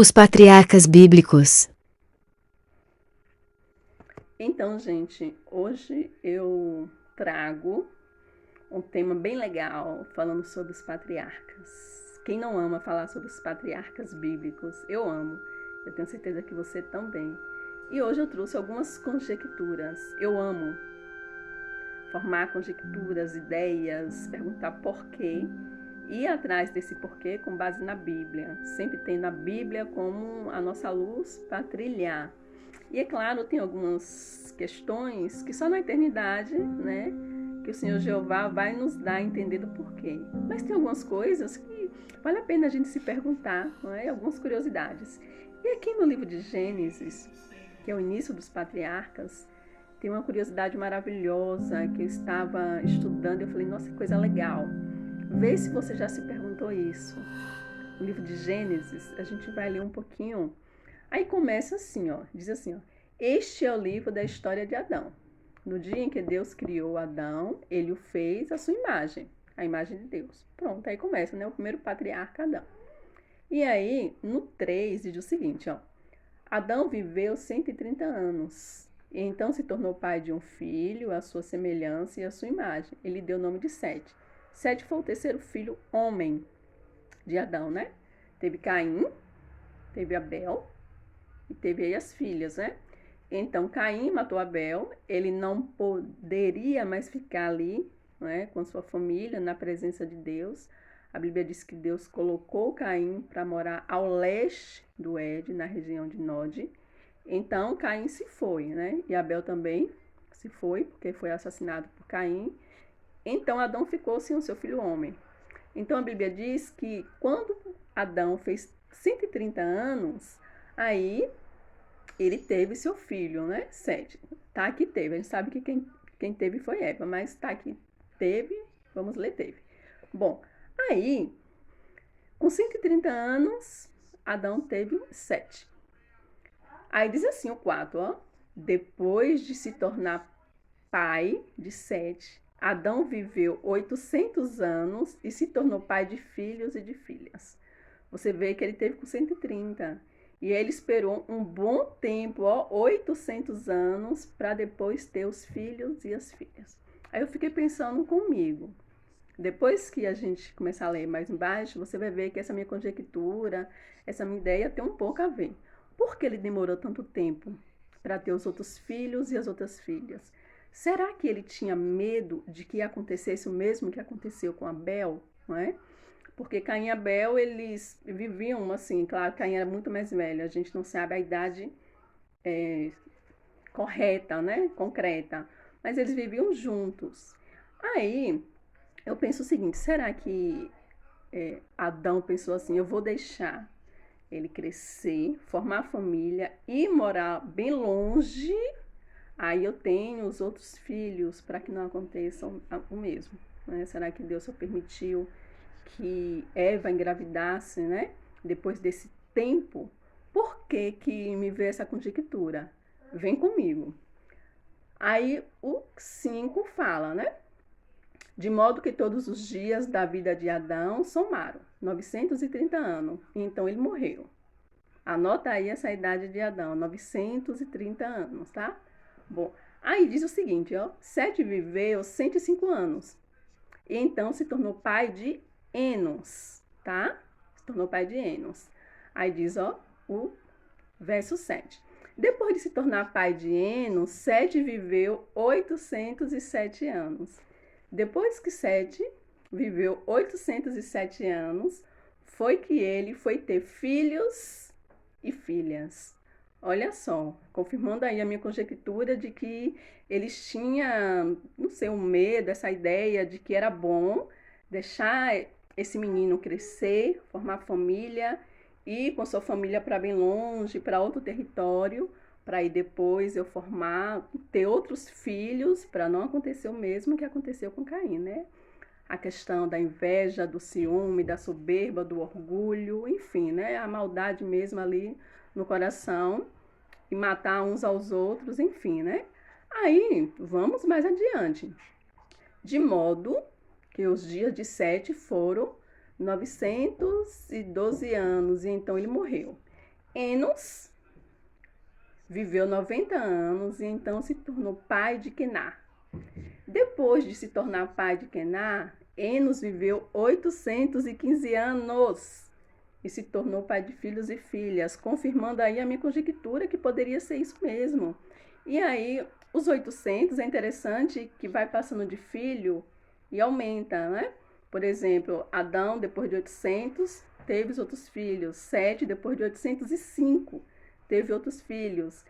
Os patriarcas bíblicos. Então, gente, hoje eu trago um tema bem legal falando sobre os patriarcas. Quem não ama falar sobre os patriarcas bíblicos? Eu amo. Eu tenho certeza que você também. E hoje eu trouxe algumas conjecturas. Eu amo formar conjecturas, ideias, perguntar porquê e ir atrás desse porquê com base na Bíblia, sempre tendo a Bíblia como a nossa luz para trilhar. E é claro, tem algumas questões que só na eternidade, né, que o Senhor Jeová vai nos dar a entender do porquê. Mas tem algumas coisas que vale a pena a gente se perguntar, não é? Algumas curiosidades. E aqui no livro de Gênesis, que é o início dos patriarcas, tem uma curiosidade maravilhosa que eu estava estudando e eu falei, nossa, que coisa legal. Vê se você já se perguntou isso. No livro de Gênesis, a gente vai ler um pouquinho. Aí começa assim, ó, diz assim, ó, este é o livro da história de Adão. No dia em que Deus criou Adão, ele o fez à sua imagem, a imagem de Deus. Pronto, aí começa, né, o primeiro patriarca Adão. E aí, no 3, diz o seguinte, ó, Adão viveu 130 anos, e então se tornou pai de um filho, à sua semelhança e à sua imagem. Ele deu o nome de Sete. Sete foi o terceiro filho homem de Adão, né? Teve Caim, teve Abel, e teve aí as filhas, né? Então Caim matou Abel, ele não poderia mais ficar ali, né, com sua família, na presença de Deus. A Bíblia diz que Deus colocou Caim para morar ao leste do Éden, na região de Nod. Então Caim se foi, né? E Abel também se foi, porque foi assassinado por Caim. Então Adão ficou sem o seu filho homem. Então a Bíblia diz que quando Adão fez 130 anos, aí ele teve seu filho, né? Sete. Tá que teve. A gente sabe que quem teve foi Eva, mas tá que teve, vamos ler, teve. Bom, aí, com 130 anos, Adão teve Sete. Aí diz assim o 4, ó. Depois de se tornar pai de Sete, Adão viveu 800 anos e se tornou pai de filhos e de filhas. Você vê que ele teve com 130. E ele esperou um bom tempo, ó, 800 anos, para depois ter os filhos e as filhas. Aí eu fiquei pensando comigo. Depois que a gente começar a ler mais embaixo, você vai ver que essa minha conjectura, essa minha ideia tem um pouco a ver. Por que ele demorou tanto tempo para ter os outros filhos e as outras filhas? Será que ele tinha medo de que acontecesse o mesmo que aconteceu com Abel, não é? Porque Caim e Abel, eles viviam assim, claro, Caim era muito mais velho, a gente não sabe a idade correta, né, concreta, mas eles viviam juntos. Aí, eu penso o seguinte, será que Adão pensou assim, eu vou deixar ele crescer, formar família e morar bem longe, aí eu tenho os outros filhos para que não aconteça o mesmo, né? Será que Deus só permitiu que Eva engravidasse, né? Depois desse tempo, por que que me veio essa conjectura? Vem comigo. Aí o 5 fala, né? De modo que todos os dias da vida de Adão somaram 930 anos. E então ele morreu. Anota aí essa idade de Adão, 930 anos, tá? Bom, aí diz o seguinte, ó. Sete viveu 105 anos. E então se tornou pai de Enos, tá? Se tornou pai de Enos. Aí diz, ó, o verso 7. Depois de se tornar pai de Enos, Sete viveu 807 anos. Depois que Sete viveu 807 anos, foi que ele foi ter filhos e filhas. Olha só, confirmando aí a minha conjectura de que eles tinham, não sei, um medo, essa ideia de que era bom deixar esse menino crescer, formar família, ir com sua família para bem longe, para outro território, para aí depois eu formar, ter outros filhos, para não acontecer o mesmo que aconteceu com Caim, né? A questão da inveja, do ciúme, da soberba, do orgulho, enfim, né? A maldade mesmo ali no coração e matar uns aos outros, enfim, né? Aí, vamos mais adiante. De modo que os dias de Sete foram 912 anos, e então ele morreu. Enos viveu 90 anos e então se tornou pai de Quená. Depois de se tornar pai de Quená, Enos viveu 815 anos e se tornou pai de filhos e filhas, confirmando aí a minha conjectura que poderia ser isso mesmo. E aí, os 800 é interessante que vai passando de filho e aumenta, né? Por exemplo, Adão, depois de 800, teve os outros filhos. Sete, depois de 805, teve outros filhos.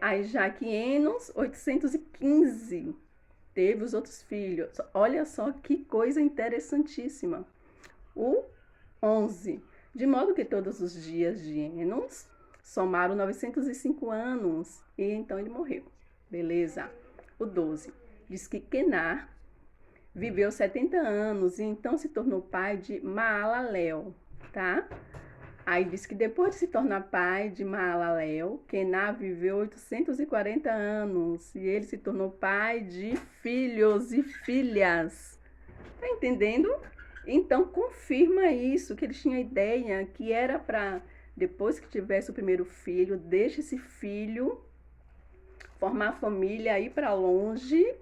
Aí já que Enos, 815, teve os outros filhos. Olha só que coisa interessantíssima. O 11. De modo que todos os dias de Enos somaram 905 anos. E então ele morreu. Beleza? O 12. Diz que Quená viveu 70 anos e então se tornou pai de Maalalel, tá? Aí diz que depois de se tornar pai de Maalalel, Quená viveu 840 anos e ele se tornou pai de filhos e filhas. Tá entendendo? Então confirma isso, que ele tinha a ideia que era para, depois que tivesse o primeiro filho, deixa esse filho formar família, ir para longe.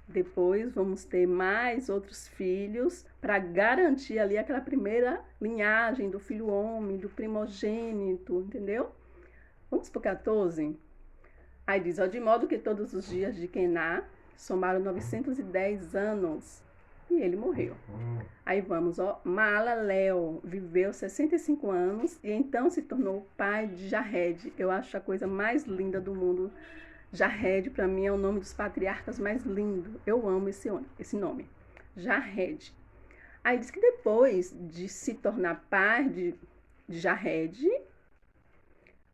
Depois vamos ter mais outros filhos para garantir ali aquela primeira linhagem do filho homem, do primogênito, entendeu? Vamos para o 14. Aí diz, de modo que todos os dias de Quená somaram 910 anos e ele morreu. Aí vamos, Maalalel viveu 65 anos e então se tornou pai de Jared. Eu acho a coisa mais linda do mundo. Jared, para mim, é o nome dos patriarcas mais lindo. Eu amo esse nome. Jared. Aí diz que depois de se tornar pai de Jared,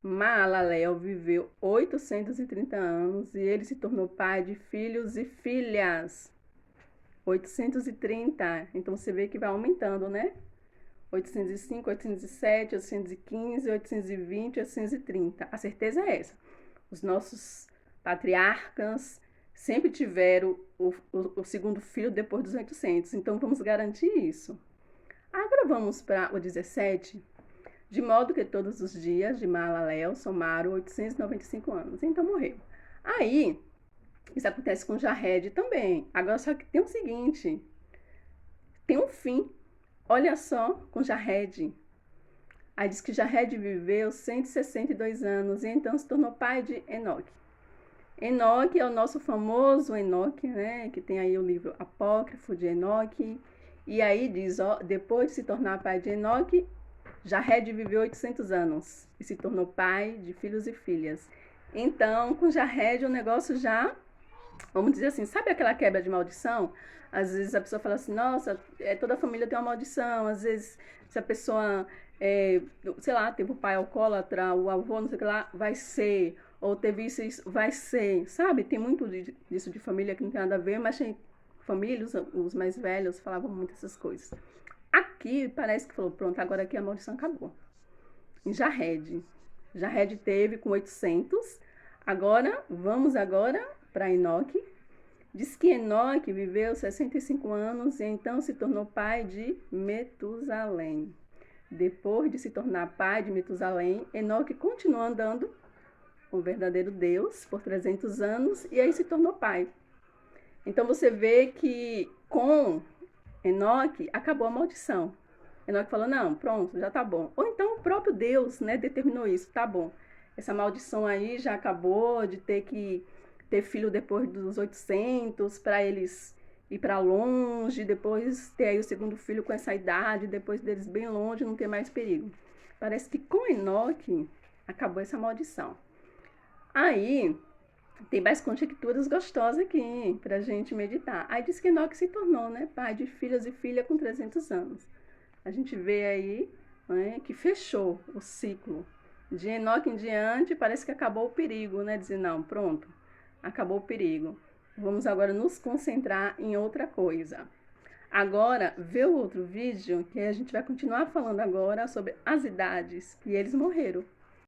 Maalalel viveu 830 anos e ele se tornou pai de filhos e filhas. 830. Então você vê que vai aumentando, né? 805, 807, 815, 820, 830. A certeza é essa. Os nossos patriarcas sempre tiveram o segundo filho depois dos 800. Então, vamos garantir isso. Agora vamos para o 17. De modo que todos os dias de Maalalel somaram 895 anos. Então, morreu. Aí, isso acontece com Jared também. Agora, só que tem o seguinte. Tem um fim. Olha só, com Jared. Aí diz que Jared viveu 162 anos e então se tornou pai de Enoque. Enoque é o nosso famoso Enoque, né? Que tem aí o livro apócrifo de Enoque. E aí diz, depois de se tornar pai de Enoque, Jared viveu 800 anos e se tornou pai de filhos e filhas. Então, com Jared o negócio já, vamos dizer assim, sabe aquela quebra de maldição? Às vezes a pessoa fala assim, nossa, toda a família tem uma maldição. Às vezes, se a pessoa, sei lá, teve o pai alcoólatra, o avô, não sei o que lá, vai ser. Ou teve isso, vai ser, sabe? Tem muito disso de família que não tem nada a ver, mas tem famílias, os mais velhos falavam muito essas coisas. Aqui parece que falou, pronto, agora aqui a maldição acabou. Em Jared. Jared teve com 800. Agora, vamos para Enoque. Diz que Enoque viveu 65 anos e então se tornou pai de Metusalém. Depois de se tornar pai de Metusalém, Enoque continuou andando com o verdadeiro Deus por 300 anos e aí se tornou pai. Então você vê que com Enoque acabou a maldição. Enoque falou, não, pronto, já tá bom. Ou então o próprio Deus, né, determinou isso, tá bom. Essa maldição aí já acabou de ter que ter filho depois dos 800 para eles ir para longe, depois ter aí o segundo filho com essa idade, depois deles bem longe, não ter mais perigo. Parece que com Enoque acabou essa maldição. Aí, tem mais conjecturas gostosas aqui pra gente meditar. Aí diz que Enoque se tornou, né, pai de filhos e filha com 300 anos. A gente vê aí, né, que fechou o ciclo. De Enoque em diante, parece que acabou o perigo, né? Dizer, não, pronto, acabou o perigo. Vamos agora nos concentrar em outra coisa. Agora, vê o outro vídeo, que a gente vai continuar falando agora sobre as idades que eles morreram.